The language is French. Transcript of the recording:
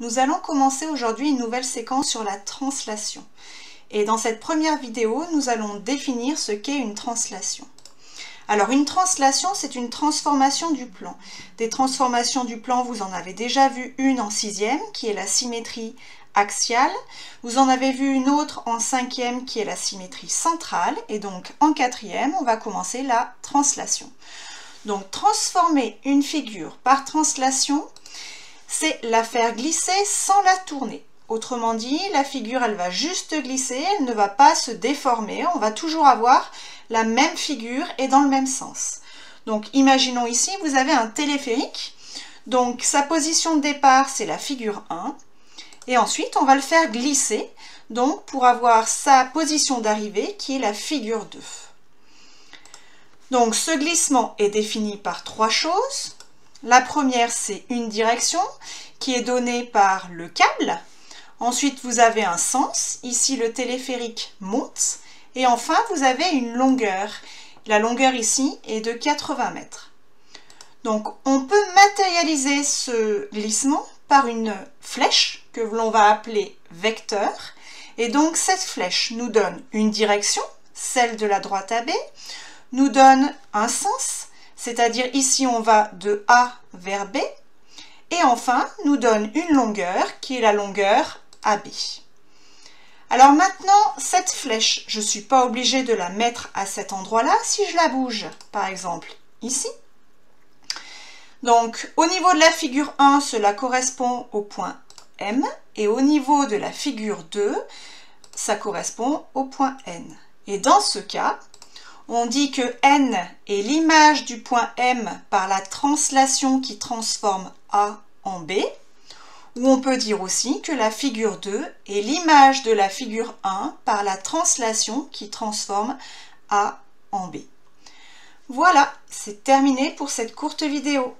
Nous allons commencer aujourd'hui une nouvelle séquence sur la translation. Et dans cette première vidéo, nous allons définir ce qu'est une translation. Alors une translation, c'est une transformation du plan. Des transformations du plan, vous en avez déjà vu une en 6e, qui est la symétrie axiale. Vous en avez vu une autre en 5e, qui est la symétrie centrale. Et donc en 4e, on va commencer la translation. Donc transformer une figure par translation, c'est la faire glisser sans la tourner. Autrement dit, la figure, elle va juste glisser, elle ne va pas se déformer. On va toujours avoir la même figure et dans le même sens. Donc, imaginons ici, vous avez un téléphérique. Donc, sa position de départ, c'est la figure 1. Et ensuite, on va le faire glisser, donc pour avoir sa position d'arrivée, qui est la figure 2. Donc, ce glissement est défini par 3 choses. La première, c'est une direction qui est donnée par le câble. Ensuite, vous avez un sens. Ici, le téléphérique monte. Et enfin, vous avez une longueur. La longueur ici est de 80 mètres. Donc, on peut matérialiser ce glissement par une flèche que l'on va appeler vecteur. Et donc, cette flèche nous donne une direction, celle de la droite AB, nous donne un sens, c'est-à-dire ici, on va de A vers B. Et enfin, nous donne une longueur qui est la longueur AB. Alors maintenant, cette flèche, je ne suis pas obligée de la mettre à cet endroit-là si je la bouge, par exemple ici. Donc, au niveau de la figure 1, cela correspond au point M, et au niveau de la figure 2, ça correspond au point N. Et dans ce cas, on dit que N est l'image du point M par la translation qui transforme A en B, ou on peut dire aussi que la figure 2 est l'image de la figure 1 par la translation qui transforme A en B. Voilà, c'est terminé pour cette courte vidéo.